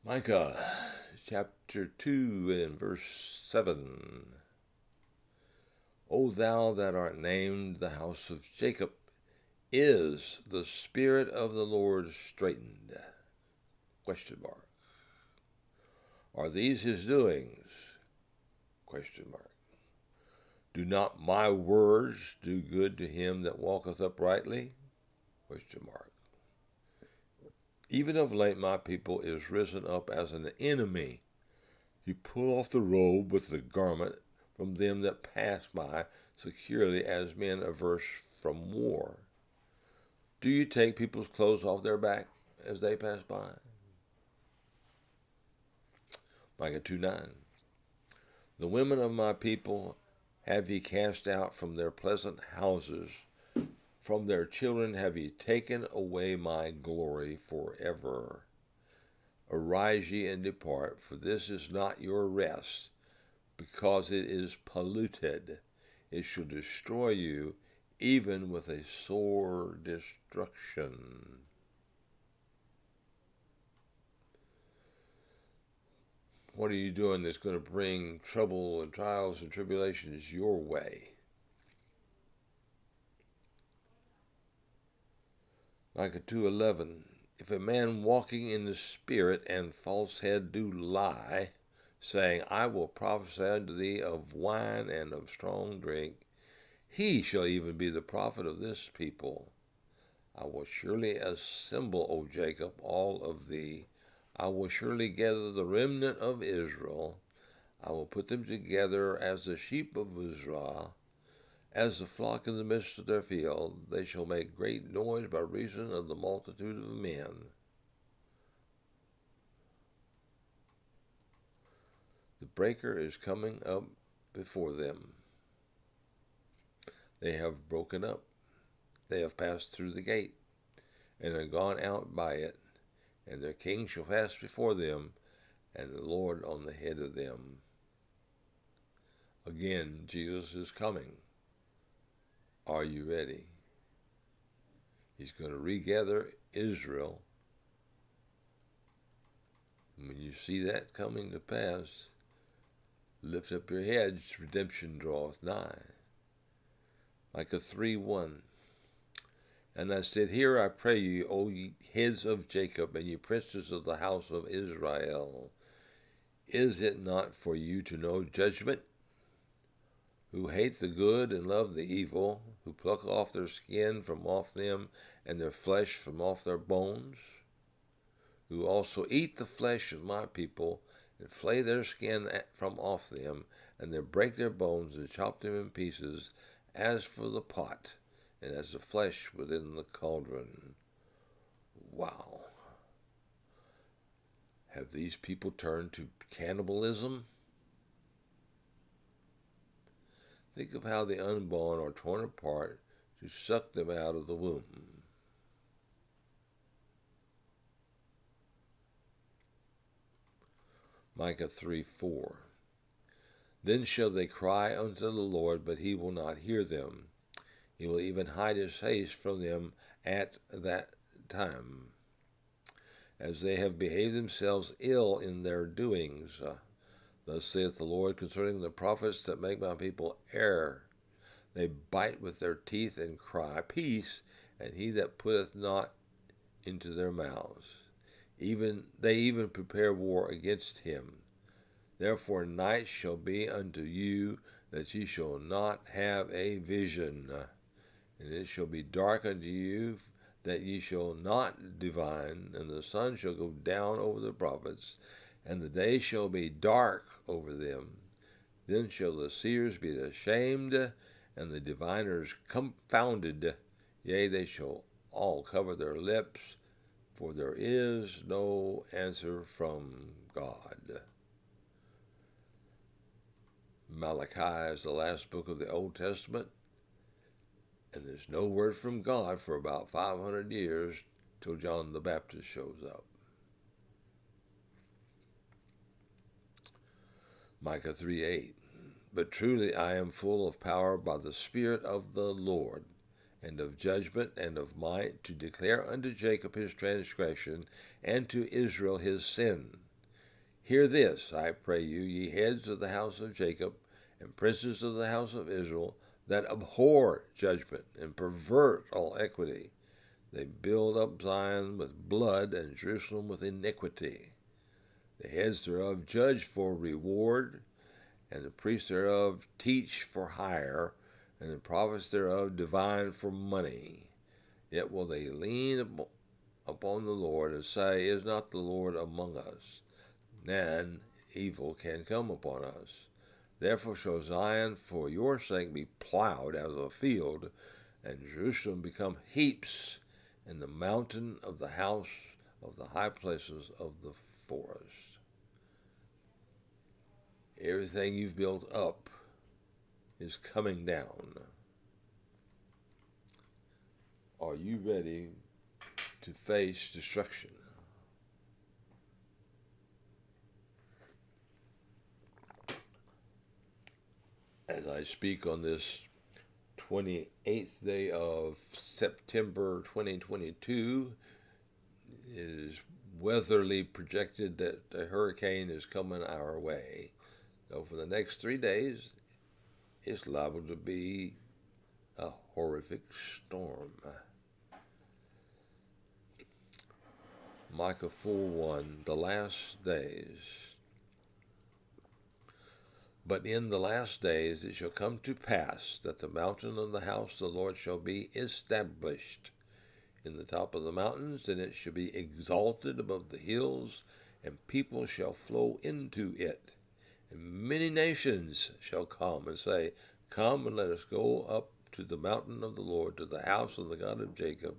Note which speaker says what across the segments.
Speaker 1: Micah chapter 2 and verse 7. O thou that art named the house of Jacob, is the Spirit of the Lord straitened? Question mark. Are these his doings? Question mark. Do not my words do good to him that walketh uprightly? Question mark. Even of late my people is risen up as an enemy. You pull off the robe with the garment from them that pass by securely as men averse from war. Do you take people's clothes off their back as they pass by? Micah 2:9. The women of my people have ye cast out from their pleasant houses. From their children have ye taken away my glory forever. Arise ye and depart, for this is not your rest, because it is polluted. It shall destroy you, even with a sore destruction. What are you doing that's going to bring trouble and trials and tribulations your way? Micah 2:11. If a man walking in the Spirit and falsehead do lie, saying, I will prophesy unto thee of wine and of strong drink, he shall even be the prophet of this people. I will surely assemble, O Jacob, all of thee. I will surely gather the remnant of Israel. I will put them together as the sheep of Israel, as the flock in the midst of their field. They shall make great noise by reason of the multitude of men. The breaker is coming up before them. They have broken up. They have passed through the gate, and are gone out by it. And their king shall pass before them, and the Lord on the head of them. Again, Jesus is coming. Are you ready? He's going to regather Israel. When you see that coming to pass, lift up your heads, redemption draweth nigh. Micah 3:1. And I said, Hear, I pray you, O ye heads of Jacob, and ye princes of the house of Israel. Is it not for you to know judgment? Who hate the good and love the evil, who pluck off their skin from off them, and their flesh from off their bones, who also eat the flesh of my people, and flay their skin from off them, and they break their bones and chop them in pieces, as for the pot, and as the flesh within the cauldron. Wow. Have these people turned to cannibalism? Think of how the unborn are torn apart to suck them out of the womb. Micah 3:4. Then shall they cry unto the Lord, but he will not hear them. He will even hide his face from them at that time, as they have behaved themselves ill in their doings. Thus saith the Lord concerning the prophets that make my people err. They bite with their teeth and cry, Peace, and he that putteth not into their mouths. They even prepare war against him. Therefore night shall be unto you, that ye shall not have a vision, and it shall be dark unto you, that ye shall not divine, and the sun shall go down over the prophets, and the day shall be dark over them. Then shall the seers be ashamed, and the diviners confounded. Yea, they shall all cover their lips, for there is no answer from God. Malachi is the last book of the Old Testament, and there's no word from God for about 500 years till John the Baptist shows up. Micah 3:8. But truly I am full of power by the Spirit of the Lord, and of judgment and of might, to declare unto Jacob his transgression, and to Israel his sin. Hear this, I pray you, ye heads of the house of Jacob, and princes of the house of Israel, that abhor judgment and pervert all equity. They build up Zion with blood, and Jerusalem with iniquity. The heads thereof judge for reward, and the priests thereof teach for hire, and the prophets thereof divine for money. Yet will they lean upon the Lord, and say, Is not the Lord among us? Then evil can come upon us. Therefore shall Zion for your sake be plowed as a field, and Jerusalem become heaps in the mountain of the house of the high places of the forest. Everything you've built up is coming down. Are you ready to face destruction? As I speak on this 28th day of September 2022, it is weatherly projected that a hurricane is coming our way. So for the next 3 days, it's liable to be a horrific storm. Micah 4:1, the last days. But in the last days it shall come to pass that the mountain of the house of the Lord shall be established in the top of the mountains, and it shall be exalted above the hills, and people shall flow into it. And many nations shall come and say, Come and let us go up to the mountain of the Lord, to the house of the God of Jacob,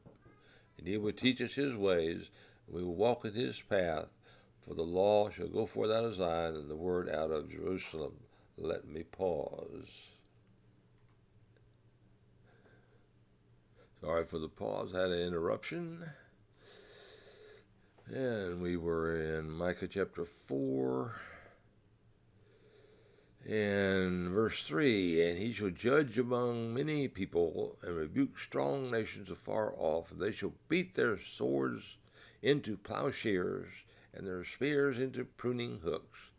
Speaker 1: and he will teach us his ways, and we will walk in his path. For the law shall go forth out of Zion, and the word out of Jerusalem. Let me pause. Sorry for the pause, had an interruption. And we were in Micah chapter 4 and verse 3. And he shall judge among many people, and rebuke strong nations afar off, and they shall beat their swords into plowshares, and their spears into pruning hooks.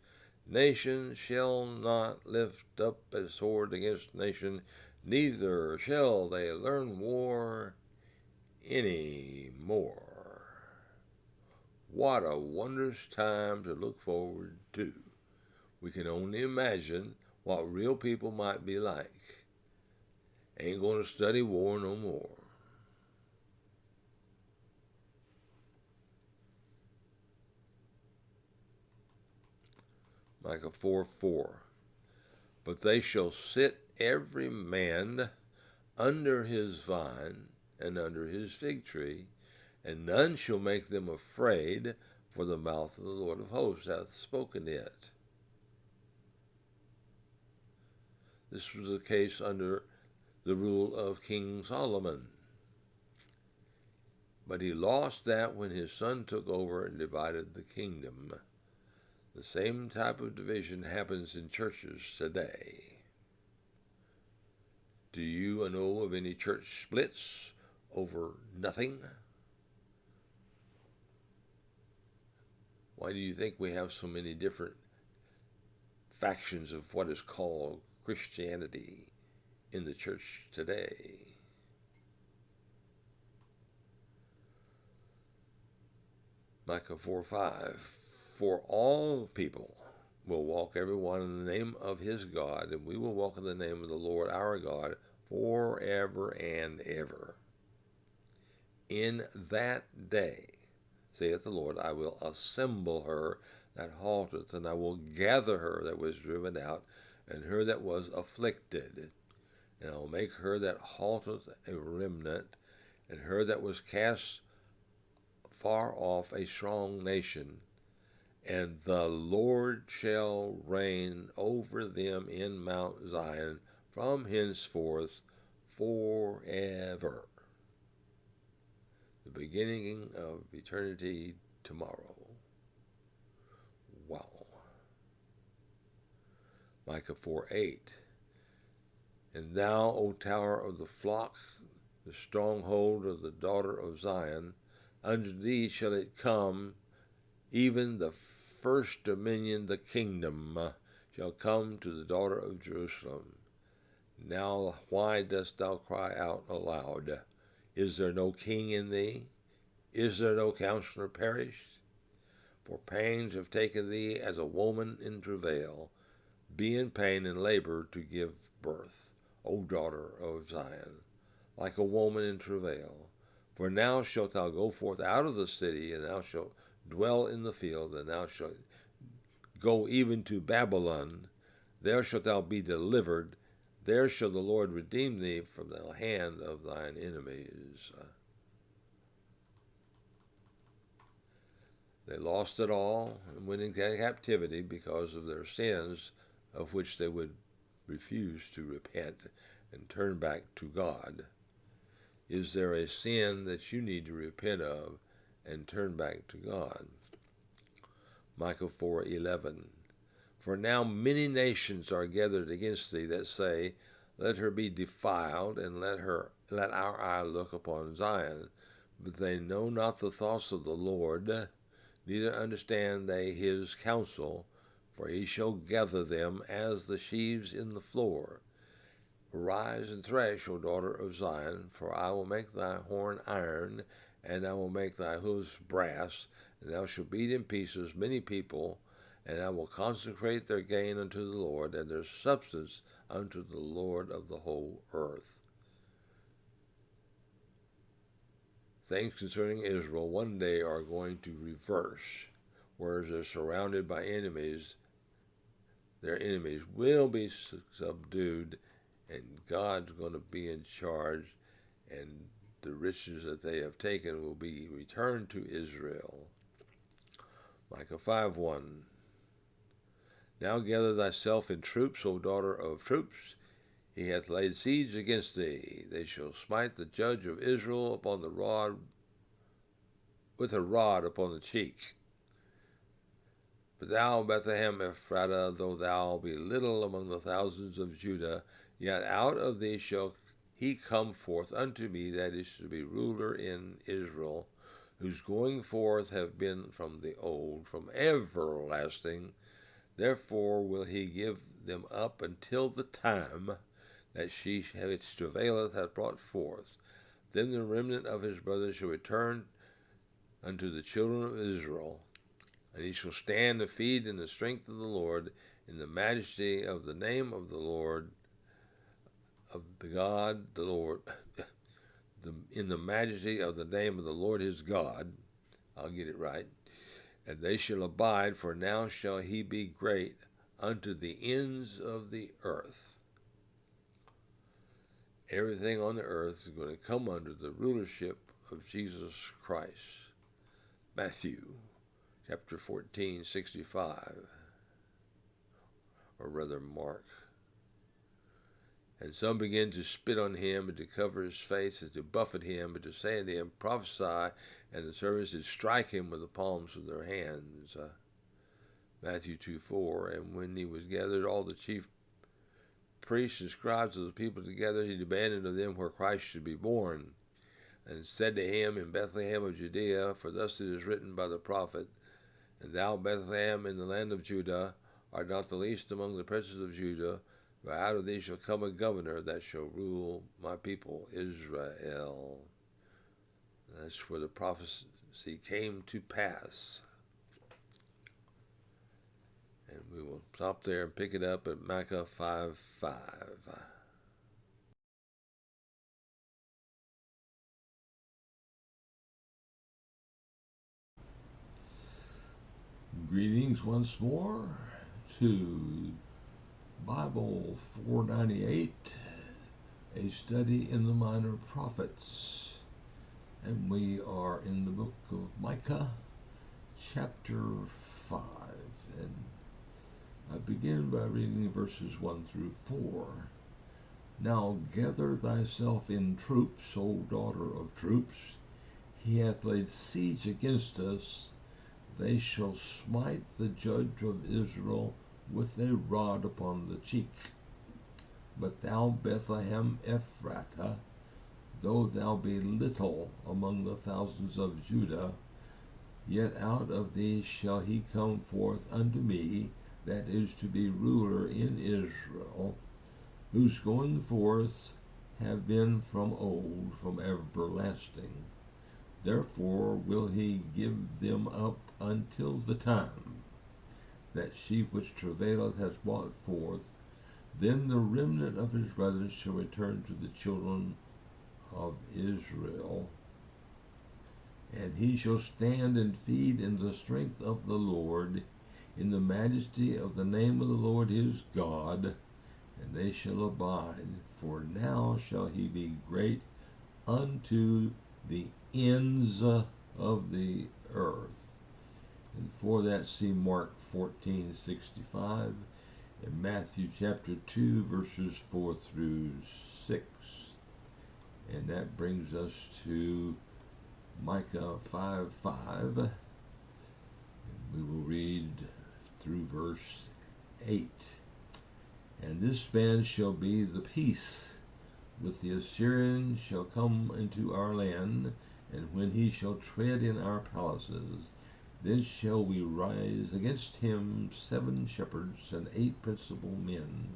Speaker 1: Nation shall not lift up a sword against nation, neither shall they learn war any more. What a wondrous time to look forward to. We can only imagine what real people might be like. Ain't going to study war no more. Micah 4:4. But they shall sit every man under his vine and under his fig tree, and none shall make them afraid, for the mouth of the Lord of hosts hath spoken it. This was the case under the rule of King Solomon. But he lost that when his son took over and divided the kingdom. The same type of division happens in churches today. Do you know of any church splits over nothing? Why do you think we have so many different factions of what is called Christianity in the church today? Micah 4:5. For all people will walk every one in the name of his God, and we will walk in the name of the Lord our God forever and ever. In that day, saith the Lord, I will assemble her that halteth, and I will gather her that was driven out, and her that was afflicted. And I will make her that halteth a remnant, and her that was cast far off a strong nation. And the Lord shall reign over them in Mount Zion from henceforth forever. The beginning of eternity tomorrow. Wow. Micah 4:8. And thou, O tower of the flock, the stronghold of the daughter of Zion, unto thee shall it come, even the first dominion, the kingdom, shall come to the daughter of Jerusalem. Now why dost thou cry out aloud? Is there no king in thee? Is there no counselor perished? For pains have taken thee as a woman in travail. Be in pain and labor to give birth, O daughter of Zion, like a woman in travail. For now shalt thou go forth out of the city, and thou shalt dwell in the field, and thou shalt go even to Babylon. There shalt thou be delivered. There shall the Lord redeem thee from the hand of thine enemies. They lost it all and went into captivity because of their sins, of which they would refuse to repent and turn back to God. Is there a sin that you need to repent of and turn back to God? Micah 4:11. For now many nations are gathered against thee that say, Let her be defiled, and let our eye look upon Zion. But they know not the thoughts of the Lord, neither understand they his counsel, for he shall gather them as the sheaves in the floor. Arise and thresh, O daughter of Zion, for I will make thy horn iron, and I will make thy hoofs brass, and thou shalt beat in pieces many people, and I will consecrate their gain unto the Lord, and their substance unto the Lord of the whole earth. Things concerning Israel one day are going to reverse. Whereas they're surrounded by enemies, their enemies will be subdued, and God's going to be in charge, and the riches that they have taken will be returned to Israel. Micah 5:1. Now gather thyself in troops, O daughter of troops. He hath laid siege against thee. They shall smite the judge of Israel upon the rod, with a rod upon the cheek. But thou, Bethlehem Ephratah, though thou be little among the thousands of Judah, yet out of thee shall he come forth unto me that is to be ruler in Israel, whose going forth have been from the old, from everlasting. Therefore will he give them up until the time that she which travaileth hath brought forth. Then the remnant of his brothers shall return unto the children of Israel, and he shall stand and feed in the strength of the Lord, in the majesty of the name of the Lord, of the God, the Lord, in the majesty of the name of the Lord his God. I'll get it right. And they shall abide, for now shall he be great unto the ends of the earth. Everything on the earth is going to come under the rulership of Jesus Christ. Matthew chapter 14:65, or rather Mark. And some began to spit on him, and to cover his face, and to buffet him, and to say unto him, Prophesy. And the servants did strike him with the palms of their hands. Matthew 2:4. And when he was gathered all the chief priests and scribes of the people together, he demanded of them where Christ should be born, and said to him, In Bethlehem of Judea, for thus it is written by the prophet, And thou, Bethlehem, in the land of Judah, art not the least among the princes of Judah, for out of thee shall come a governor that shall rule my people Israel. That's where the prophecy came to pass. And we will stop there and pick it up at Micah 5:5. Greetings once more to Bible 498, a study in the minor prophets. And we are in the book of Micah, chapter 5. And I begin by reading verses 1 through 4. Now gather thyself in troops, O daughter of troops. He hath laid siege against us. They shall smite the judge of Israel with a rod upon the cheek. But thou, Bethlehem Ephratah, though thou be little among the thousands of Judah,
Speaker 2: Yet out of thee shall he come forth unto me, that is to be ruler in Israel, whose going forth have been from old, from everlasting. Therefore will he give them up until the time that she which travaileth has brought forth. Then the remnant of his brethren shall return to the children of Israel, and he shall stand and feed in the strength of the Lord, in the majesty of the name of the Lord his God, and they shall abide. For now shall he be great unto the ends of the earth. And for that see Mark 14:65 and Matthew chapter 2 verses 4 through 6. And that brings us to Micah 5:5. And we will read through verse 8. And this band shall be the peace with the Assyrian shall come into our land, and when he shall tread in our palaces, then shall we rise against him 7 shepherds and 8 principal men.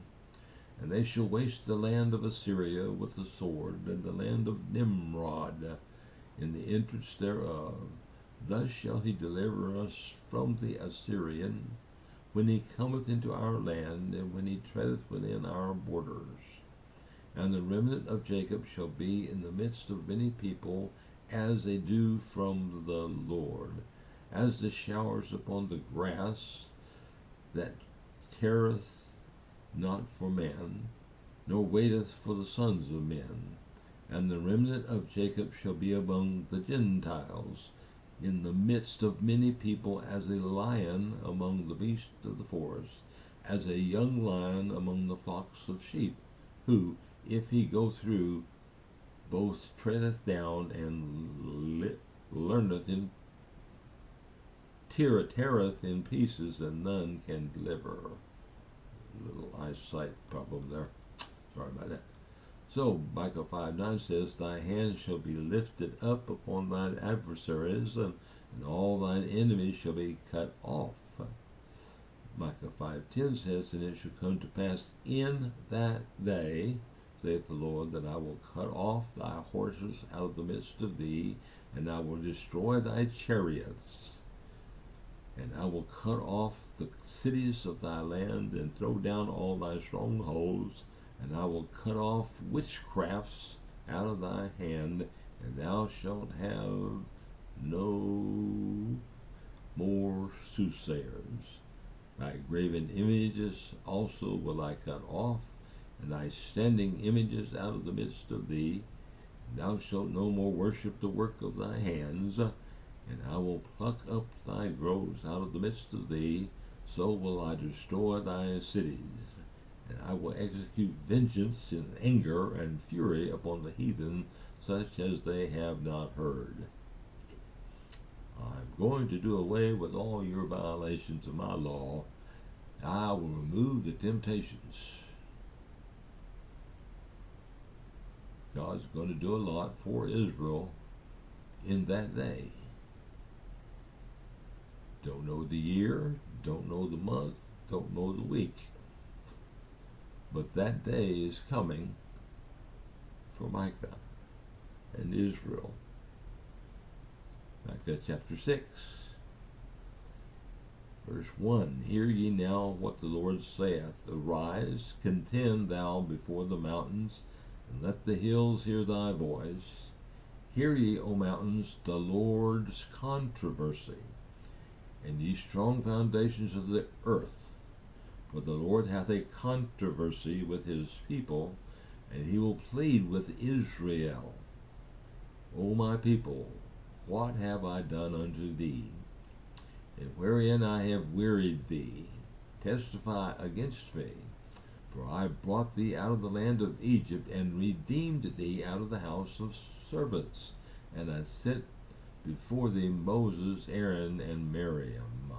Speaker 2: And they shall waste the land of Assyria with the sword, and the land of Nimrod in the entrance thereof. Thus shall he deliver us from the Assyrian, when he cometh into our land, and when he treadeth within our borders. And the remnant of Jacob shall be in the midst of many people, as a dew from the Lord, as the showers upon the grass, that tareth not for man, nor waiteth for the sons of men. And the remnant of Jacob shall be among the Gentiles, in the midst of many people, as a lion among the beasts of the forest, as a young lion among the flocks of sheep, who, if he go through, both treadeth down and learneth in teareth in pieces, and none can deliver. Little eyesight problem there. Sorry about that. So Micah 5:9 says, Thy hand shall be lifted up upon thine adversaries, and all thine enemies shall be cut off. Micah 5:10 says, And it shall come to pass in that day, saith the Lord, that I will cut off thy horses out of the midst of thee, and I will destroy thy chariots. And I will cut off the cities of thy land, and throw down all thy strongholds, and I will cut off witchcrafts out of thy hand, and thou shalt have no more soothsayers. Thy graven images also will I cut off, and thy standing images out of the midst of thee. And thou shalt no more worship the work of thy hands, and I will pluck up thy groves out of the midst of thee. So will I destroy thy cities, and I will execute vengeance in anger and fury upon the heathen, such as they have not heard. I'm going to do away with all your violations of my law. I will remove the temptations. God's going to do a lot for Israel in that day. Don't know the year, don't know the month, don't know the week. But that day is coming for Micah and Israel. Micah chapter 6, verse 1. Hear ye now what the Lord saith. Arise, contend thou before the mountains, and let the hills hear thy voice. Hear ye, O mountains, the Lord's controversy, and ye strong foundations of the earth. For the Lord hath a controversy with his people, and he will plead with Israel. O my people, what have I done unto thee? And wherein I have wearied thee? Testify against me. For I brought thee out of the land of Egypt, and redeemed thee out of the house of servants. And I set before thee Moses, Aaron, and Miriam.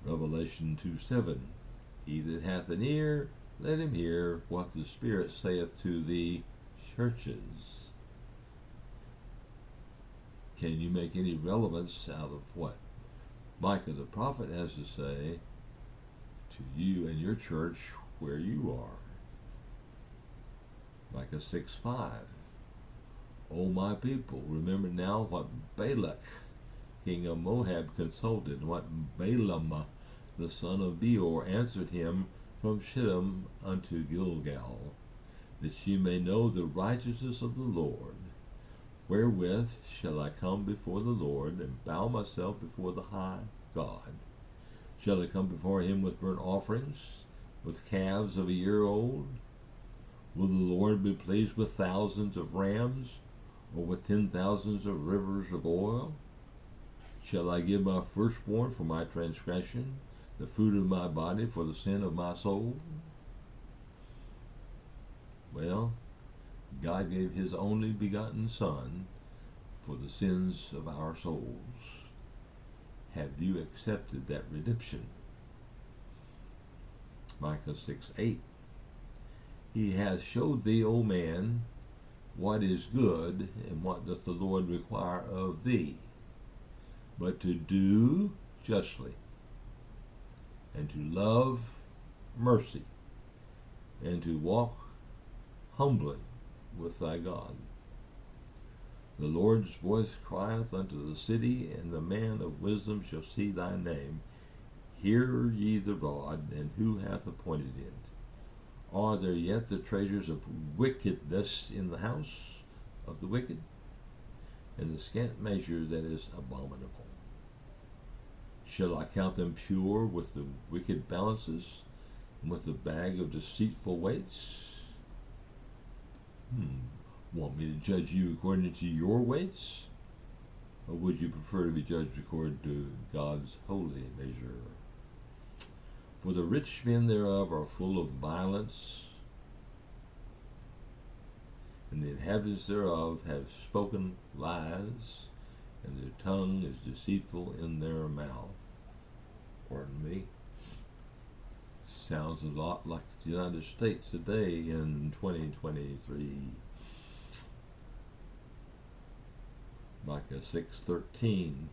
Speaker 2: Revelation 2:7. He that hath an ear, let him hear what the Spirit saith to the churches. Can you make any relevance out of what Micah the prophet has to say to you and your church where you are? Micah 6:5. O my people, remember now what Balak, king of Moab, consulted, and what Balaam, the son of Beor, answered him from Shittim unto Gilgal, that ye may know the righteousness of the Lord. Wherewith shall I come before the Lord, and bow myself before the high God? Shall I come before him with burnt offerings, with calves of a year old? Will the Lord be pleased with thousands of rams, or with 10,000s of rivers of oil? Shall I give my firstborn for my transgression, the fruit of my body for the sin of my soul? Well, God gave his only begotten Son for the sins of our souls. Have you accepted that redemption? Micah 6:8. He hath showed thee, O man, what is good, and what doth the Lord require of thee, but to do justly, and to love mercy, and to walk humbly with thy God. The Lord's voice crieth unto the city, and the man of wisdom shall see thy name. Hear ye the rod, and who hath appointed it? Are there yet the treasures of wickedness in the house of the wicked, and the scant measure that is abominable? Shall I count them pure with the wicked balances, and with the bag of deceitful weights? Want me to judge you according to your weights? Or would you prefer to be judged according to God's holy measure? For the rich men thereof are full of violence, and the inhabitants thereof have spoken lies, and their tongue is deceitful in their mouth. Pardon me. Sounds a lot like the United States today in 2023. Micah 6:13.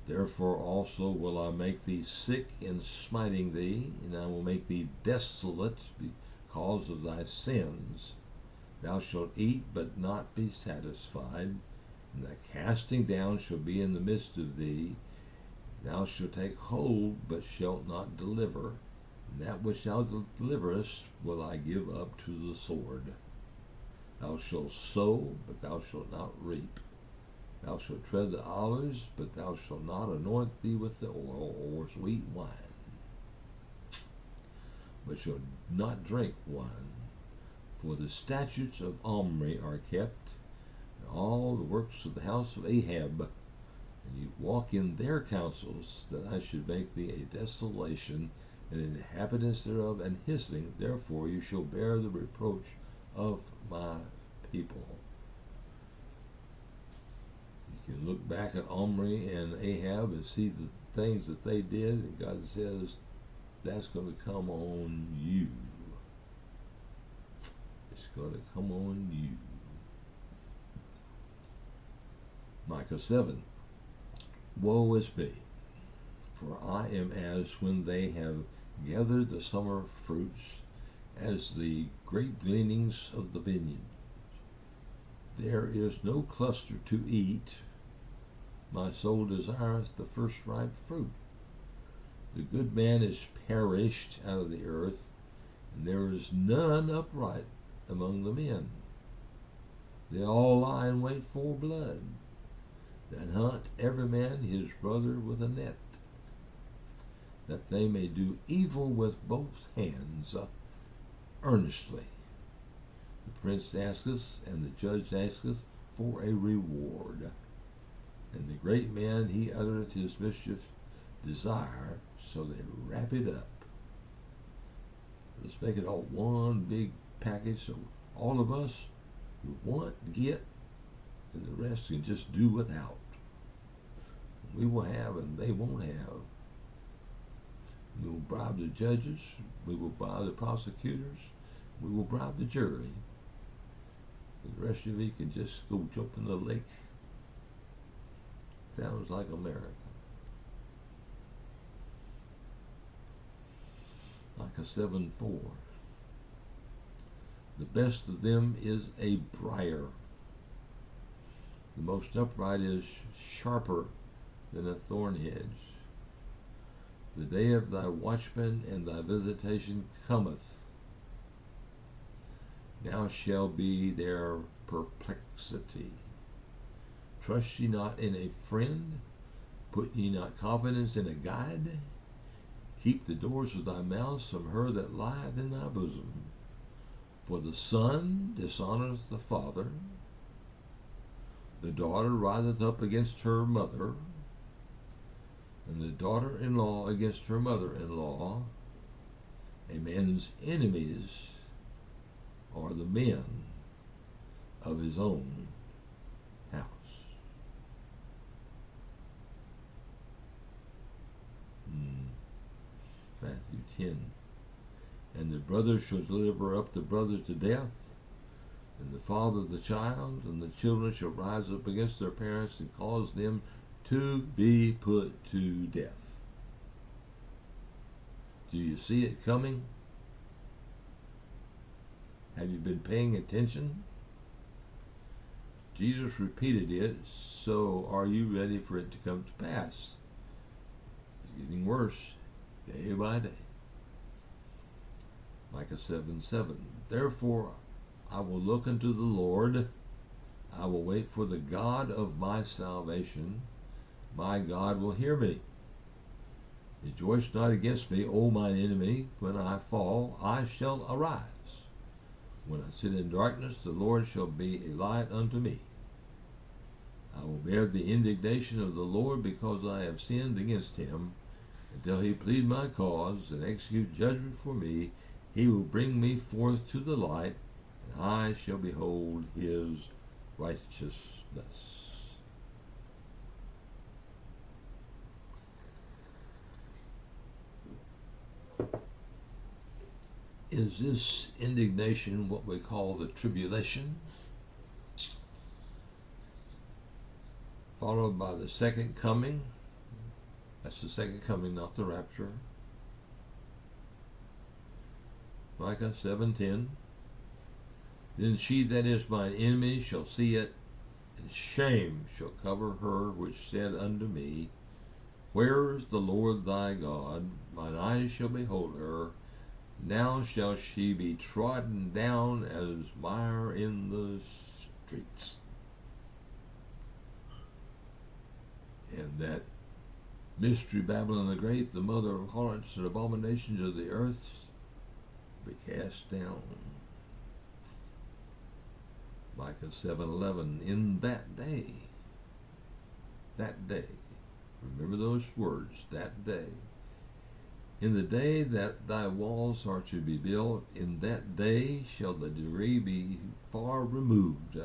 Speaker 2: Therefore also will I make thee sick in smiting thee, and I will make thee desolate because of thy sins. Thou shalt eat, but not be satisfied, and thy casting down shall be in the midst of thee. Thou shalt take hold, but shalt not deliver. And that which thou deliverest will I give up to the sword. Thou shalt sow, but thou shalt not reap. Thou shalt tread the olives, but thou shalt not anoint thee with the oil or sweet wine. But shalt not drink wine. For the statutes of Omri are kept, and all the works of the house of Ahab, and you walk in their counsels, that I should make thee a desolation, and inhabitants thereof an hissing. Therefore you shall bear the reproach of my people. You can look back at Omri and Ahab and see the things that they did, and God says, that's going to come on you. It's going to come on you. Micah 7. Woe is me, for I am as when they have gathered the summer fruits, as the great gleanings of the vineyard. There is no cluster to eat. My soul desireth the first ripe fruit. The good man is perished out of the earth, and there is none upright among the men. They all lie in wait for blood, and hunt every man his brother with a net, that they may do evil with both hands earnestly. The prince asketh, and the judge asketh for a reward. And the great man, he uttereth his mischief desire, so they wrap it up. Let's make it all one big package, so all of us who want, get, and the rest can just do without. We will have, and they won't have. We will bribe the judges, we will bribe the prosecutors, we will bribe the jury. And the rest of you can just go jump in the lake Sounds like America. Micah 7:4. The best of them is a briar. The most upright is sharper than a thorn hedge. The day of thy watchman and thy visitation cometh. Now shall be their perplexity. Trust ye not in a friend, put ye not confidence in a guide. Keep the doors of thy mouth from her that lieth in thy bosom. For the son dishonoureth the father, the daughter riseth up against her mother, and the daughter-in-law against her mother-in-law. A man's enemies are the men of his own house. Matthew 10. And the brother shall deliver up the brother to death, and the father the child, and the children shall rise up against their parents and cause them to be put to death. Do you see it coming? Have you been paying attention? Jesus repeated it, so are you ready for it to come to pass? It's getting worse day by day. Micah 7:7. Therefore I will look unto the Lord, I will wait for the God of my salvation. My God will hear me. Rejoice not against me, O mine enemy. When I fall, I shall arise. When I sit in darkness, the Lord shall be a light unto me. I will bear the indignation of the Lord, because I have sinned against him. Until he plead my cause and execute judgment for me, he will bring me forth to the light, and I shall behold his righteousness. Is this indignation what we call the tribulation? Followed by the second coming? That's the second coming, not the rapture. Micah 7:10. Then she that is mine enemy shall see it, and shame shall cover her which said unto me, Where is the Lord thy God? Mine eyes shall behold her. Now shall she be trodden down as mire in the streets. And that mystery Babylon the Great, the mother of harlots and abominations of the earth, be cast down. Micah 7:11. In that day, remember those words, that day. In the day that thy walls are to be built, in that day shall the debris be far removed.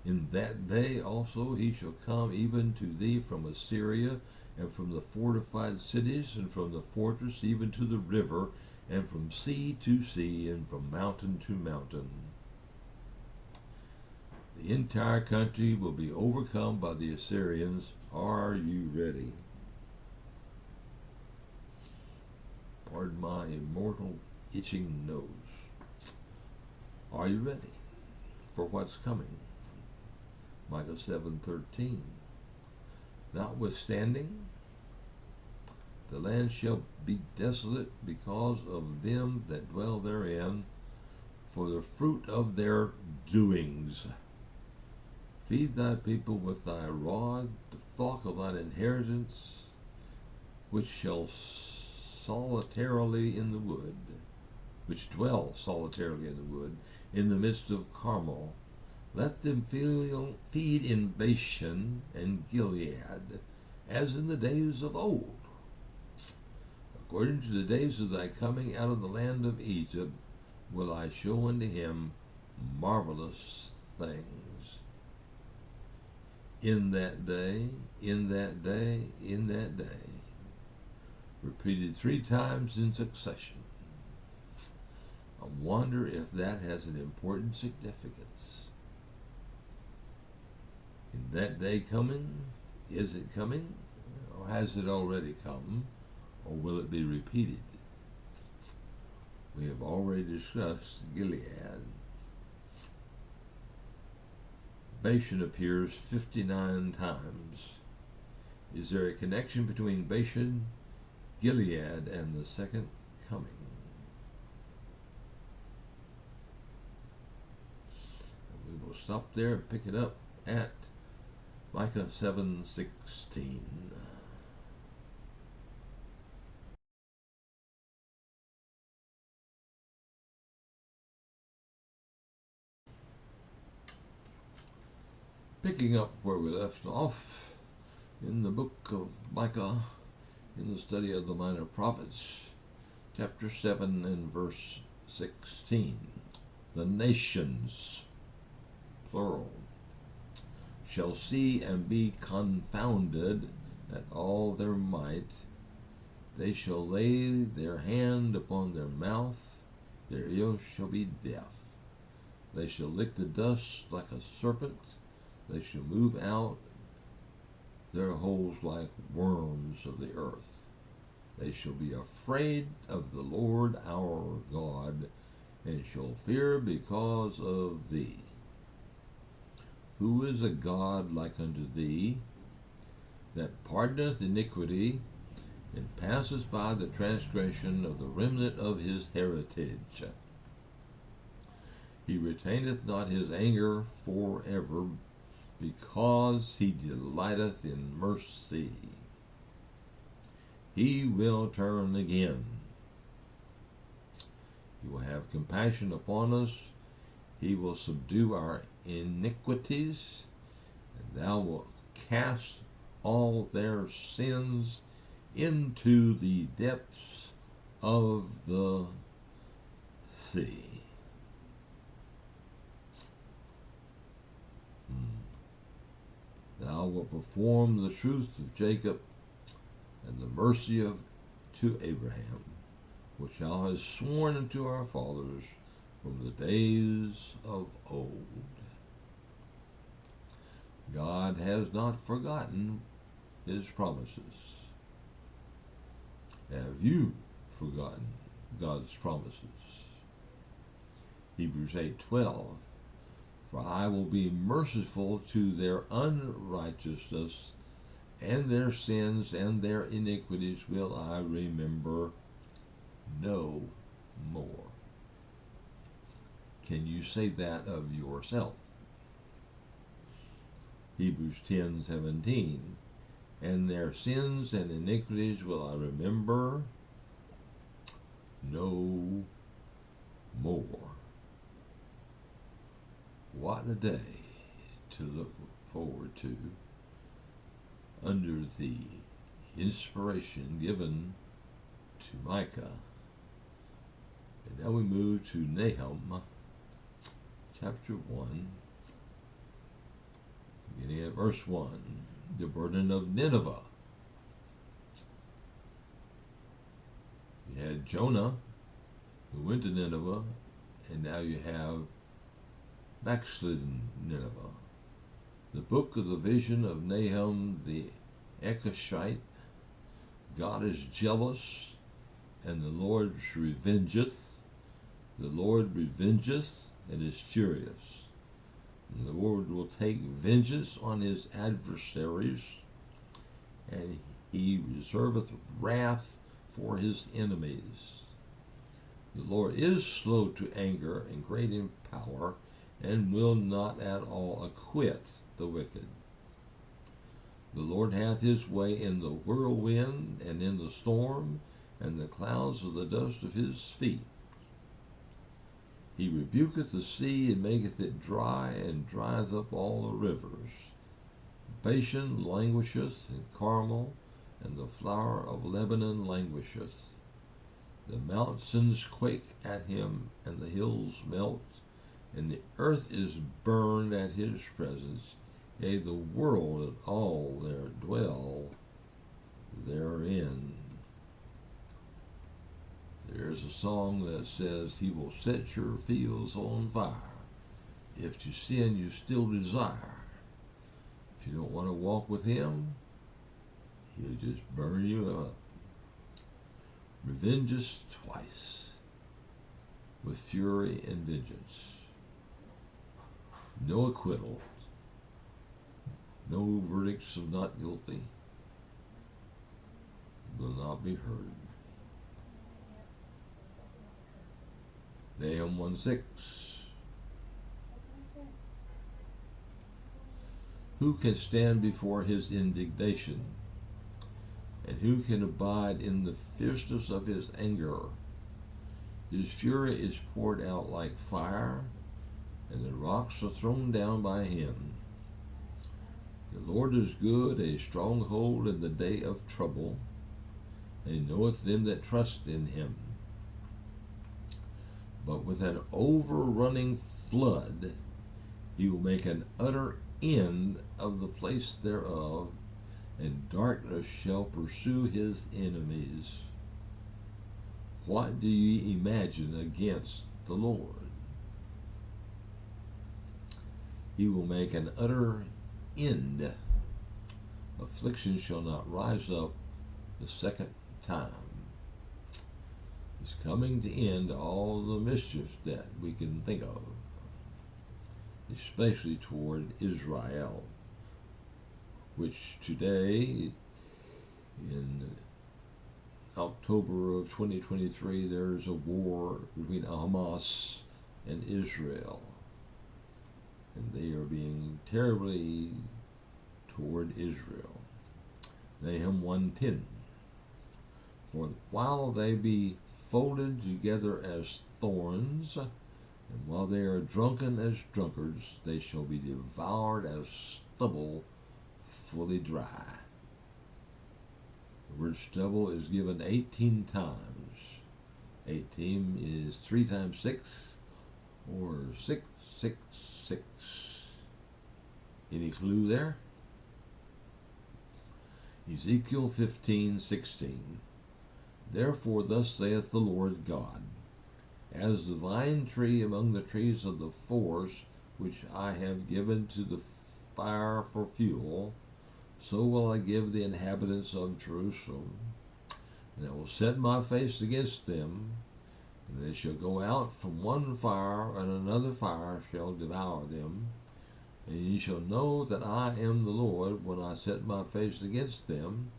Speaker 2: In that day also he shall come even to thee from Assyria, and from the fortified cities, and from the fortress even to the river, and from sea to sea, and from mountain to mountain. The entire country will be overcome by the Assyrians. Are you ready? Pardon my immortal itching nose. Are you ready for what's coming? Micah 7:13. Notwithstanding, the land shall be desolate because of them that dwell therein, for the fruit of their doings. Feed thy people with thy rod, the flock of thine inheritance, which shall solitarily in the wood, which dwell solitarily in the wood, in the midst of Carmel. Let them feed in Bashan and Gilead, as in the days of old, according to the days of thy coming out of the land of Egypt, will I show unto him marvelous things. In that day, in that day, in that day. Repeated 3 times in succession. I wonder if that has an important significance. In that day coming, Is it coming? Or has it already come? Or will it be repeated? We have already discussed Gilead. Bashan appears 59 times. Is there a connection between Bashan, Gilead, and the second coming? We will stop there and pick it up at Micah 7:16. Picking up where we left off in the book of Micah, in the study of the minor prophets, chapter 7 and verse 16. The nations, plural, shall see and be confounded at all their might. They shall lay their hand upon their mouth, their ears shall be deaf. They shall lick the dust like a serpent, they shall move out their holes like worms of the earth. They shall be afraid of the Lord our God, and shall fear because of thee. Who is a God like unto thee, that pardoneth iniquity, and passes by the transgression of the remnant of his heritage? He retaineth not his anger forever, because he delighteth in mercy. He will turn again. He will have compassion upon us. He will subdue our iniquities, and thou wilt cast all their sins into the depths of the sea. Thou wilt perform the truth of Jacob and the mercy to Abraham, which thou hast sworn unto our fathers from the days of old. God has not forgotten his promises. Have you forgotten God's promises? Hebrews 8:12. For I will be merciful to their unrighteousness, and their sins and their iniquities will I remember no more. Can you say that of yourself? Hebrews 10:17. And their sins and iniquities will I remember no more. What a day to look forward to under the inspiration given to Micah. And now we move to Nahum, chapter 1, beginning at verse 1. The burden of Nineveh. You had Jonah, who went to Nineveh, and now you have backslidden Nineveh. The book of the vision of Nahum the Ekashite. God is jealous, and the Lord revengeth. The Lord revengeth and is furious. And the Lord will take vengeance on his adversaries, and he reserveth wrath for his enemies. The Lord is slow to anger and great in power, and will not at all acquit the wicked. The Lord hath his way in the whirlwind and in the storm, and the clouds of the dust of his feet. He rebuketh the sea, and maketh it dry, and drieth up all the rivers. Bashan languisheth, and Carmel, and the flower of Lebanon languisheth. The mountains quake at him, and the hills melt, and the earth is burned at his presence, yea, the world and all that dwell therein. There's a song that says, he will set your fields on fire, if to sin you still desire. If you don't want to walk with him, he'll just burn you up. Revenge us twice with fury and vengeance. No acquittal. No verdicts of not guilty will not be heard. Nahum 1:6. Who can stand before his indignation? And who can abide in the fierceness of his anger? His fury is poured out like fire, and the rocks are thrown down by him. The Lord is good, a stronghold in the day of trouble, and he knoweth them that trust in him. But with an overrunning flood he will make an utter end of the place thereof, and darkness shall pursue his enemies. What do ye imagine against the Lord? He will make an utter end. Affliction shall not rise up the second time. He's coming to end all the mischief that we can think of, especially toward Israel, which today, in October of 2023, there's a war between Hamas and Israel, and they are being terribly toward Israel. Nahum 1:10. For while they be folded together as thorns, and while they are drunken as drunkards, they shall be devoured as stubble fully dry. The word stubble is given 18 times. 18 is 3 times 6, or 666. Any clue there? Ezekiel 15:16. Therefore thus saith the Lord God, as the vine tree among the trees of the forest, which I have given to the fire for fuel, so will I give the inhabitants of Jerusalem, and I will set my face against them, and they shall go out from one fire, and another fire shall devour them. And ye shall know that I am the Lord when I set my face against them,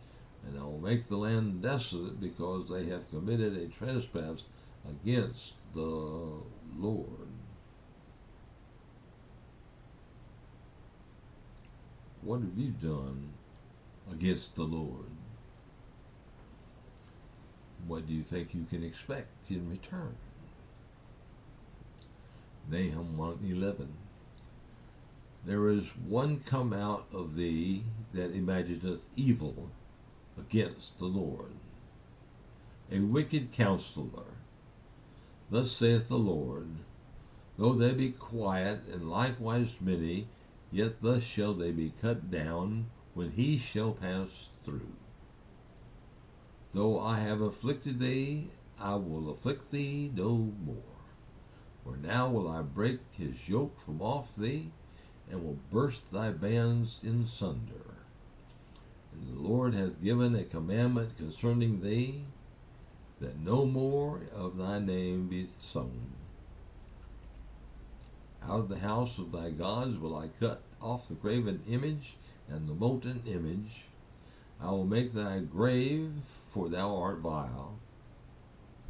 Speaker 2: and I will make the land desolate, because they have committed a trespass against the Lord. What have you done against the Lord? What do you think you can expect in return? Nahum 1:11. There is one come out of thee that imagineth evil against the Lord, a wicked counselor. Thus saith the Lord, though they be quiet, and likewise many, yet thus shall they be cut down when he shall pass through. Though I have afflicted thee, I will afflict thee no more. For now will I break his yoke from off thee, and will burst thy bands in sunder. And the Lord hath given a commandment concerning thee, that no more of thy name be sung. Out of the house of thy gods will I cut off the graven image and the molten image. I will make thy grave, for thou art vile.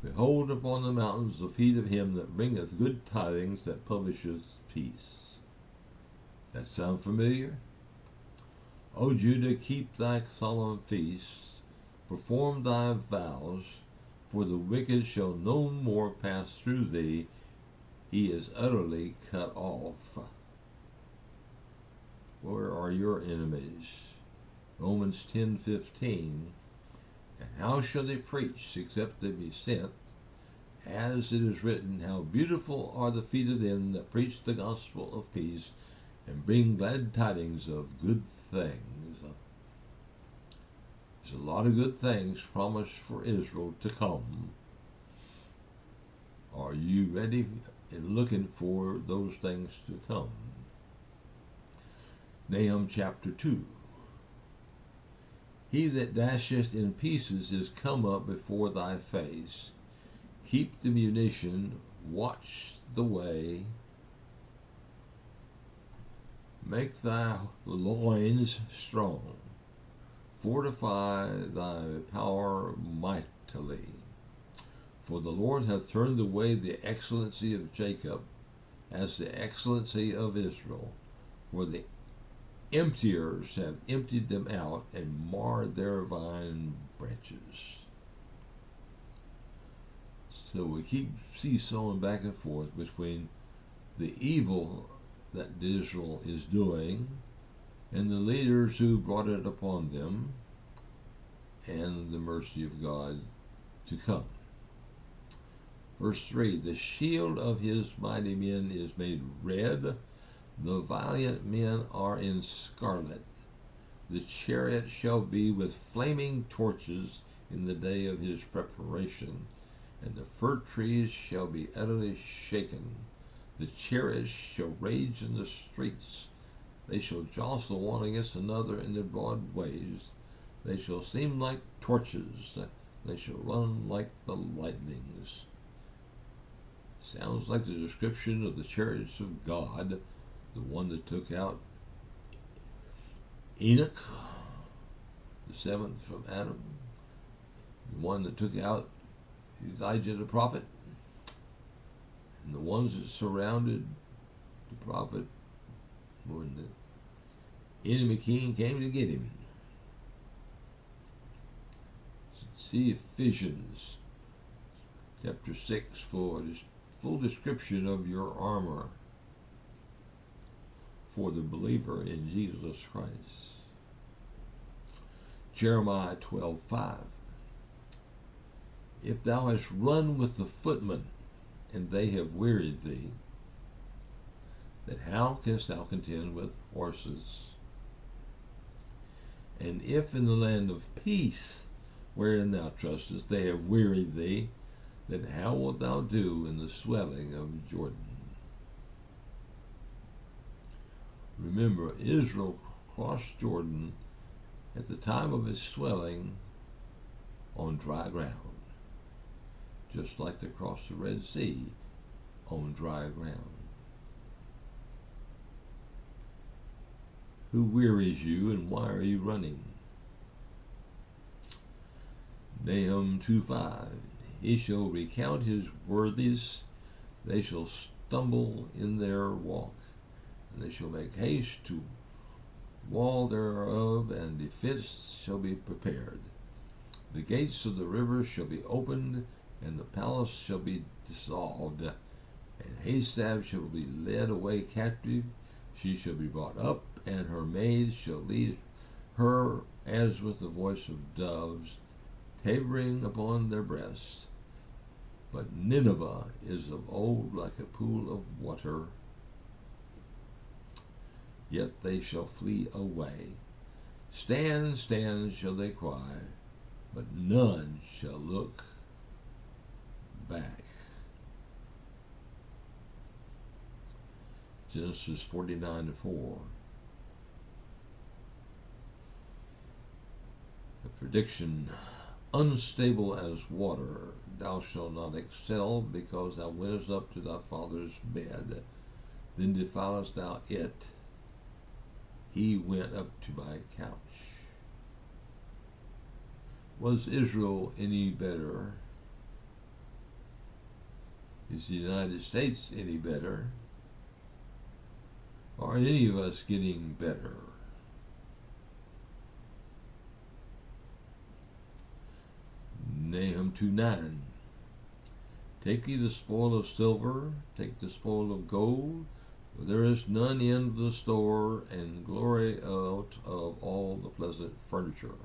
Speaker 2: Behold upon the mountains the feet of him that bringeth good tidings, that publisheth peace. That sound familiar? O Judah, keep thy solemn feasts, perform thy vows, for the wicked shall no more pass through thee, he is utterly cut off. Where are your enemies? Romans 10:15. And how shall they preach, except they be sent? As it is written, how beautiful are the feet of them that preach the gospel of peace, and bring glad tidings of good things. There's a lot of good things promised for Israel to come. Are you ready and looking for those things to come? Nahum chapter 2. He that dasheth in pieces is come up before thy face. Keep the munition, watch the way. Make thy loins strong. Fortify thy power mightily. For the Lord hath turned away the excellency of Jacob as the excellency of Israel. For the emptiers have emptied them out and marred their vine branches. So we keep seesawing back and forth between the evil that Israel is doing and the leaders who brought it upon them and the mercy of God to come. Verse 3, the shield of his mighty men is made red, the valiant men are in scarlet. The chariot shall be with flaming torches in the day of his preparation, and the fir trees shall be utterly shaken. The chariots shall rage in the streets. They shall jostle one against another in the broad ways. They shall seem like torches. They shall run like the lightnings. Sounds like the description of the chariots of God, the one that took out Enoch, the seventh from Adam, the one that took out Elijah the prophet, and the ones that surrounded the prophet when the enemy king came to get him. See Ephesians chapter 6 for a full description of your armor for the believer in Jesus Christ. Jeremiah 12:5. If thou hast run with the footmen, and they have wearied thee, then how canst thou contend with horses? And if in the land of peace, wherein thou trustest, they have wearied thee, then how wilt thou do in the swelling of Jordan? Remember, Israel crossed Jordan at the time of its swelling on dry ground, just like they crossed the Red Sea on dry ground. Who wearies you, and why are you running? Nahum 2:5. He shall recount his worthies, they shall stumble in their walk, and they shall make haste to wall thereof, and defense shall be prepared. The gates of the river shall be opened, and the palace shall be dissolved, and Hasab shall be led away captive. She shall be brought up, and her maids shall lead her as with the voice of doves, tabering upon their breasts. But Nineveh is of old like a pool of water, yet they shall flee away. Stand, stand, shall they cry, but none shall look back. Genesis 49:4. A prediction: unstable as water, thou shalt not excel, because thou wentest up to thy father's bed. Then defilest thou it. He went up to my couch. Was Israel any better? Is the United States any better? Are any of us getting better? Nahum 2:9. Take ye the spoil of silver, take the spoil of gold, for there is none in the store, and glory out of all the pleasant furniture.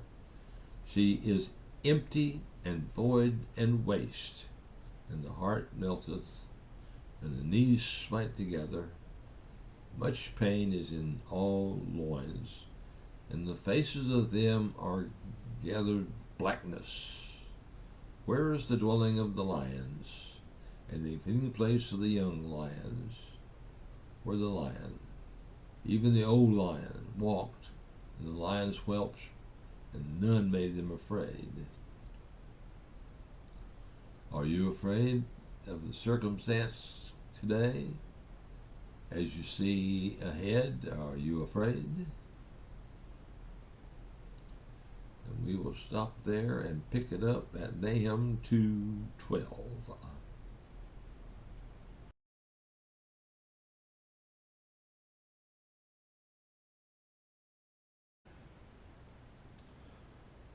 Speaker 2: She is empty and void and waste, and the heart melteth, and the knees smite together. Much pain is in all loins, and the faces of them are gathered blackness. Where is the dwelling of the lions, and the feeding place of the young lions? Where the lion, even the old lion, walked, and the lions whelped, and none made them afraid. Are you afraid of the circumstance today? As you see ahead, are you afraid? And we will stop there and pick it up at Nahum 2:12.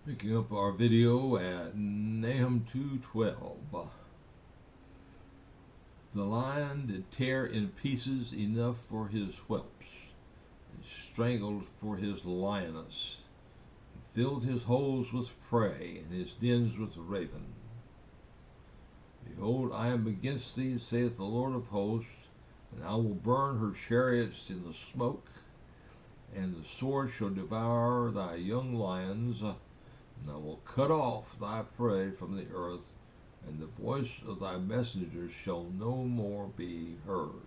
Speaker 2: Picking up our video at Nahum 2:12. The lion did tear in pieces enough for his whelps, and strangled for his lioness, and filled his holes with prey, and his dens with raven. Behold, I am against thee, saith the Lord of hosts, and I will burn her chariots in the smoke, and the sword shall devour thy young lions, and I will cut off thy prey from the earth, and the voice of thy messengers shall no more be heard.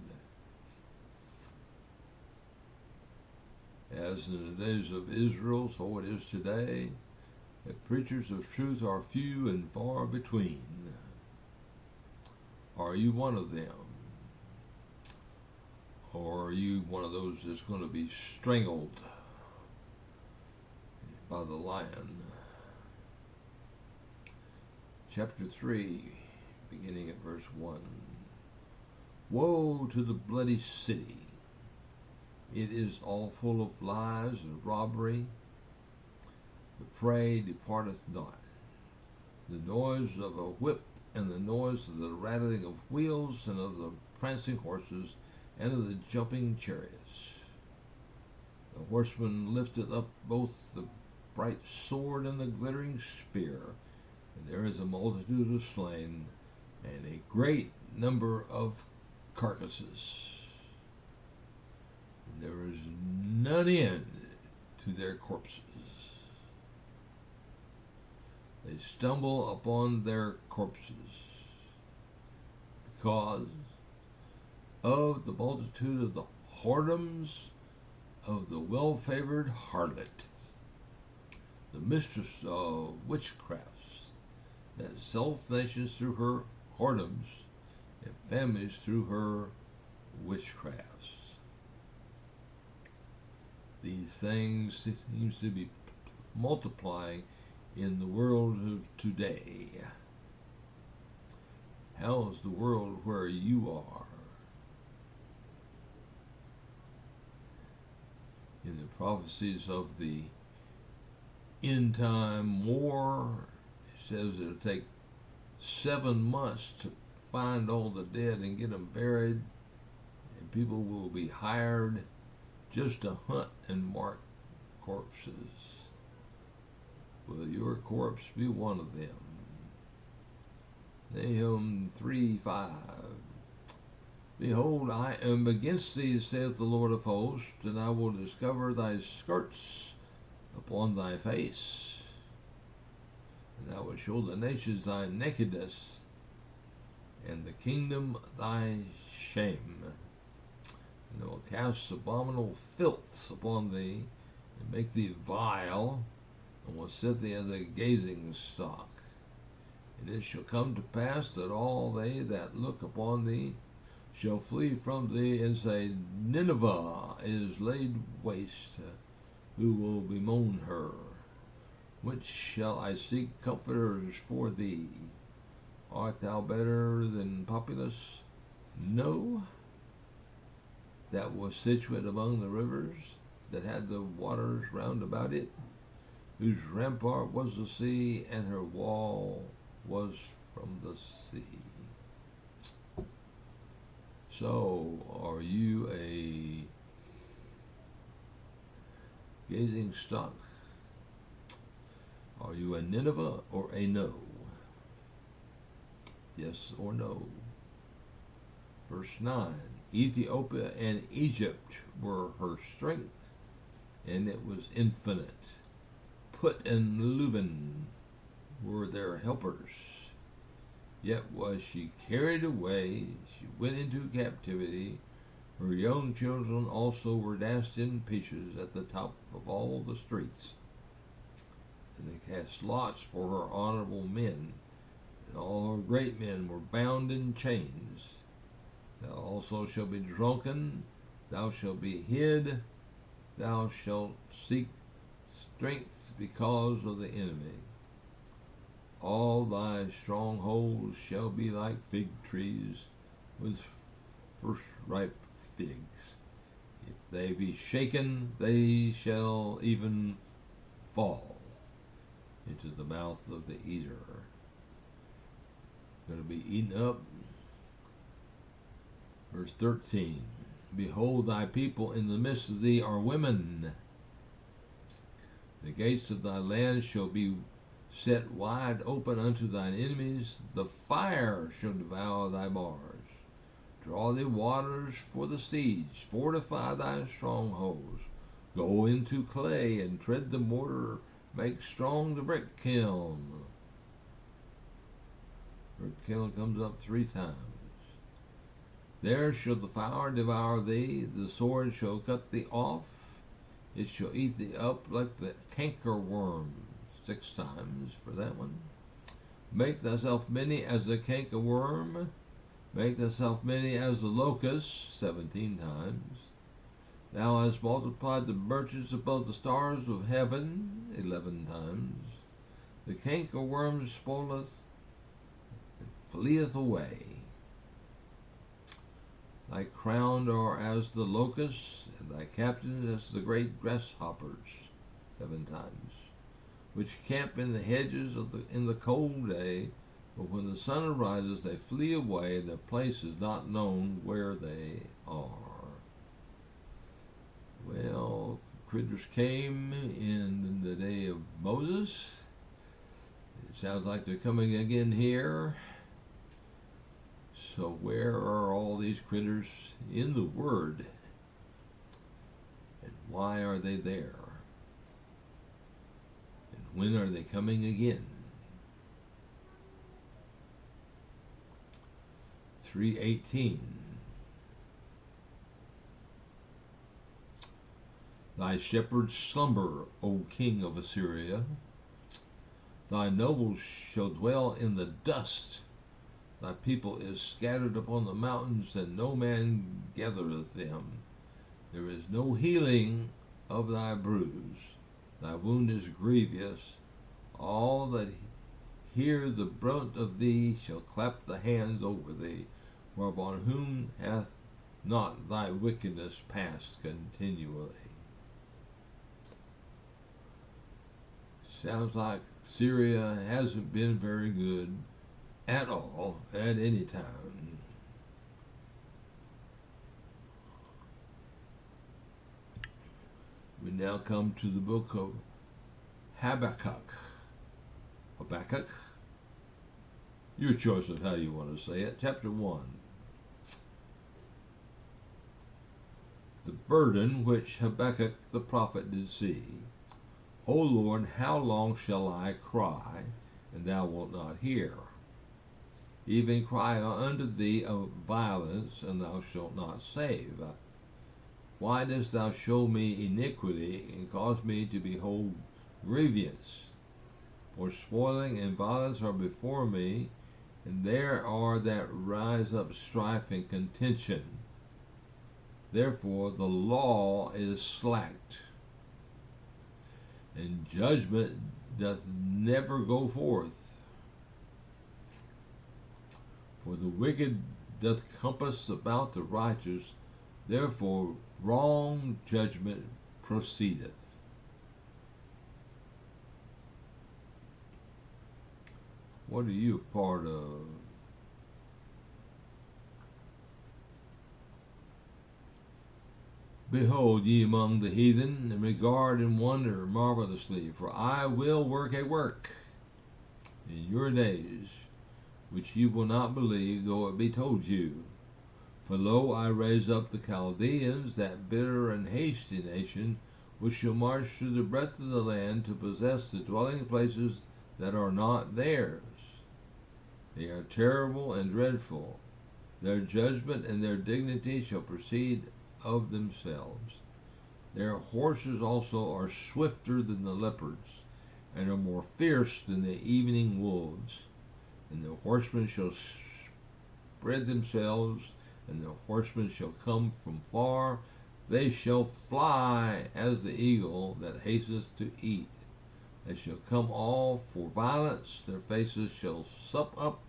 Speaker 2: As in the days of Israel, so it is today, that preachers of truth are few and far between. Are you one of them? Or are you one of those that's going to be strangled by the lion? Chapter 3, beginning at verse 1. Woe to the bloody city! It is all full of lies and robbery. The prey departeth not. The noise of a whip, and the noise of the rattling of wheels, and of the prancing horses, and of the jumping chariots. The horseman lifted up both the bright sword and the glittering spear, and there is a multitude of slain, and a great number of carcasses. And there is none end to their corpses. They stumble upon their corpses because of the multitude of the whoredoms of the well-favored harlot, the mistress of witchcrafts, that selleth nations through her whoredoms, and families through her witchcrafts. These things seem to be multiplying in the world of today. How is the world where you are? In the prophecies of the end time war, it says it'll take 7 months to find all the dead and get them buried, and people will be hired just to hunt and mark corpses. Will your corpse be one of them? Nahum 3:5. Behold, I am against thee, saith the Lord of hosts, and I will discover thy skirts upon thy face, and I will show the nations thy nakedness, and the kingdom thy shame. And I will cast abominable filth upon thee, and make thee vile, and will set thee as a gazing stock. And it shall come to pass that all they that look upon thee shall flee from thee, and say, Nineveh is laid waste, who will bemoan her? Whence shall I seek comforters for thee? Art thou better than Populus? No, that was situate among the rivers, that had the waters round about it, whose rampart was the sea, and her wall was from the sea. So, are you a gazing stock? Are you a Nineveh or a no? Yes or no? Verse 9. Ethiopia and Egypt were her strength, and it was infinite. Put and Luban were their helpers. Yet was she carried away, she went into captivity, Her young children also were dashed in pieces at the top of all the streets. And they cast lots for her honorable men, and all her great men were bound in chains. Thou also shalt be drunken, thou shalt be hid, thou shalt seek strength because of the enemy. All thy strongholds shall be like fig trees with first ripe figs. If they be shaken, they shall even fall into the mouth of the eater. Going to be eaten up. Verse 13. Behold, thy people in the midst of thee are women. The gates of thy land shall be set wide open unto thine enemies. The fire shall devour thy bars. Draw thee waters for the siege. Fortify thy strongholds. Go into clay and tread the mortar. Make strong the brick kiln. Brick kiln comes up 3 times. There shall the fire devour thee. The sword shall cut thee off. It shall eat thee up like the canker worm. 6 times for that one. Make thyself many as the canker worm. Make thyself many as the locust. 17 times. Thou hast multiplied the birches above the stars of heaven. 11 times. The canker worm spoileth and fleeth away. Thy crown are as the locusts, and thy captains as the great grasshoppers. 7 times. Which camp in the hedges in the cold day, but when the sun arises, they flee away, and their place is not known where they are. Well, critters came in the day of Moses. It sounds like they're coming again here. So where are all these critters in the Word? And why are they there? And when are they coming again? 3:18. Thy shepherds slumber, O king of Assyria. Thy nobles shall dwell in the dust. Thy people is scattered upon the mountains, and no man gathereth them. There is no healing of thy bruise. Thy wound is grievous. All that hear the brunt of thee shall clap the hands over thee, for upon whom hath not thy wickedness passed continually? Sounds like Syria hasn't been very good at all, at any time. We now come to the book of Habakkuk. Habakkuk? Your choice of how you want to say it. Chapter 1. The burden which Habakkuk the prophet did see. O Lord, how long shall I cry, and thou wilt not hear? Even cry unto thee of violence, and thou shalt not save. Why dost thou show me iniquity, and cause me to behold grievance? For spoiling and violence are before me, and there are that rise up strife and contention. Therefore the law is slacked, and judgment doth never go forth. For the wicked doth compass about the righteous, therefore wrong judgment proceedeth. What are you a part of? Behold ye among the heathen, and regard and wonder marvelously, for I will work a work in your days, which you will not believe, though it be told you. For lo, I raise up the Chaldeans, that bitter and hasty nation, which shall march through the breadth of the land to possess the dwelling places that are not theirs. They are terrible and dreadful. Their judgment and their dignity shall proceed of themselves. Their horses also are swifter than the leopards, and are more fierce than the evening wolves. And the horsemen shall spread themselves, and the horsemen shall come from far. They shall fly as the eagle that hasteth to eat. They shall come all for violence. Their faces shall sup up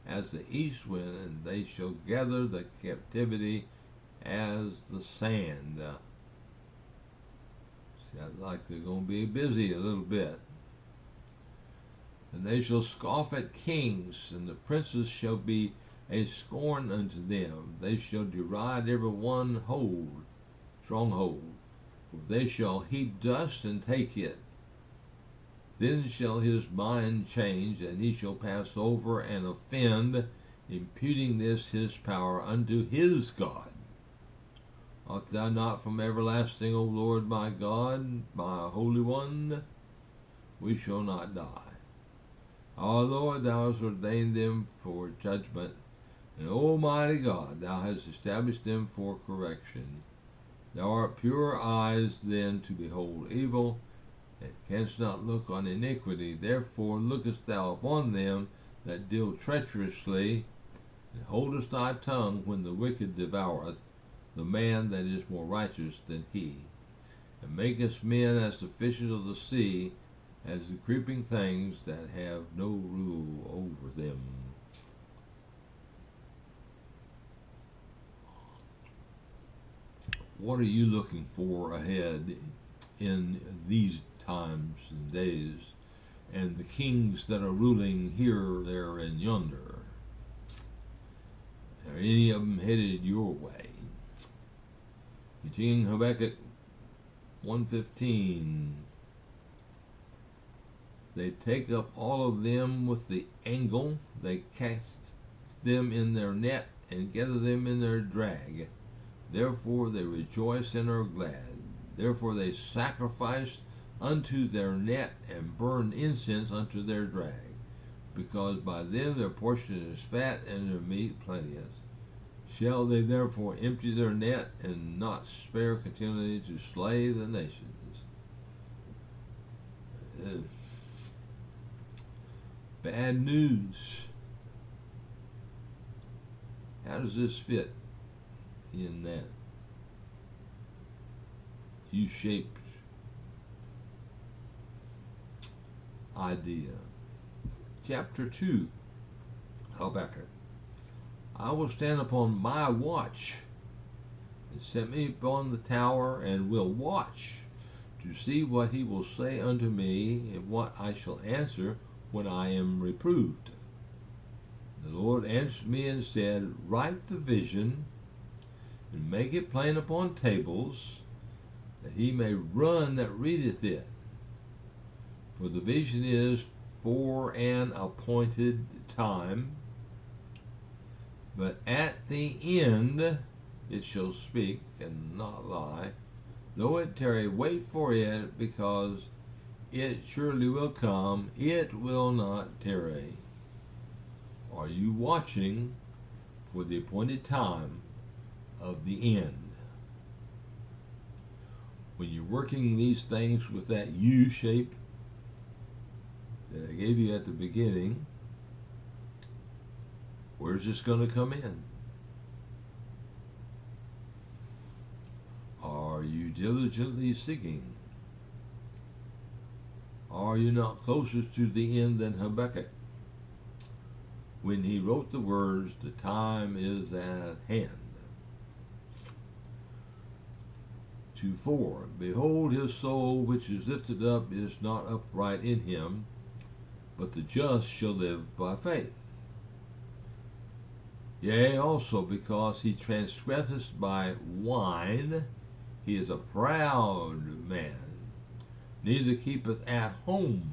Speaker 2: as the east wind, and they shall gather the captivity as the sand. Sounds like they're going to be busy a little bit. And they shall scoff at kings, and the princes shall be a scorn unto them. They shall deride every one stronghold, for they shall heap dust and take it. Then shall his mind change, and he shall pass over and offend, imputing this his power unto his God. Art thou not from everlasting, O Lord my God, my Holy One? We shall not die. Our Lord, thou hast ordained them for judgment, and Almighty God, thou hast established them for correction. Thou art pure eyes then to behold evil, and canst not look on iniquity. Therefore lookest thou upon them that deal treacherously, and holdest thy tongue when the wicked devoureth the man that is more righteous than he, and makest men as the fishes of the sea, as the creeping things that have no rule over them. What are you looking for ahead in these times and days, and the kings that are ruling here, there, and yonder? Are any of them headed your way? Continuing Habakkuk 1:15. They take up all of them with the angle, they cast them in their net, and gather them in their drag. Therefore they rejoice and are glad. Therefore they sacrifice unto their net, and burn incense unto their drag, because by them their portion is fat, and their meat plenteous. Shall they therefore empty their net, and not spare continually to slay the nations? Bad news. How does this fit in that U-shaped idea? Chapter 2, Habakkuk. I will stand upon my watch, and set me upon the tower, and will watch to see what he will say unto me, and what I shall answer when I am reproved. The Lord answered me and said, Write the vision, and make it plain upon tables, that he may run that readeth it. For the vision is for an appointed time, but at the end it shall speak and not lie. Though it tarry, wait for it, because it surely will come, it will not tarry. Are you watching for the appointed time of the end? When you're working these things with that U shape that I gave you at the beginning, where's this going to come in? Are you diligently seeking? Are you not closer to the end than Habakkuk, when he wrote the words, the time is at hand? 2:4. Behold, his soul which is lifted up is not upright in him, but the just shall live by faith. Yea, also because he transgresseth by wine, he is a proud man, neither keepeth at home,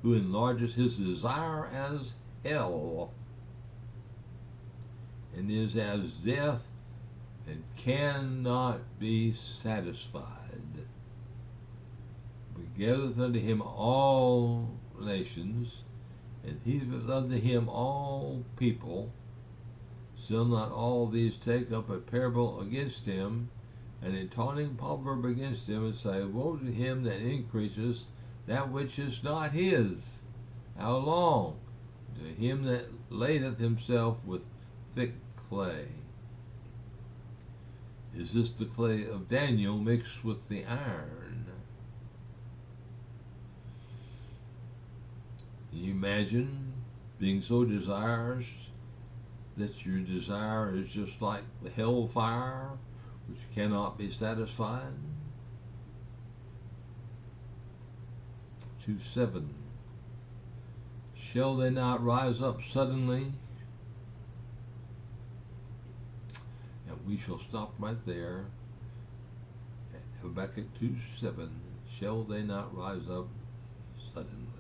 Speaker 2: who enlarges his desire as hell, and is as death, and cannot be satisfied. But gathereth unto him all nations, and heapeth unto him all people. Shall not all these take up a parable against him, and a taunting proverb against him, and say, Woe to him that increases that which is not his? How long? To him that ladeth himself with thick clay. Is this the clay of Daniel mixed with the iron? Can you imagine being so desirous that your desire is just like the hellfire, which cannot be satisfied? 2:7. Shall they not rise up suddenly? And we shall stop right there. Habakkuk 2:7. Shall they not rise up suddenly?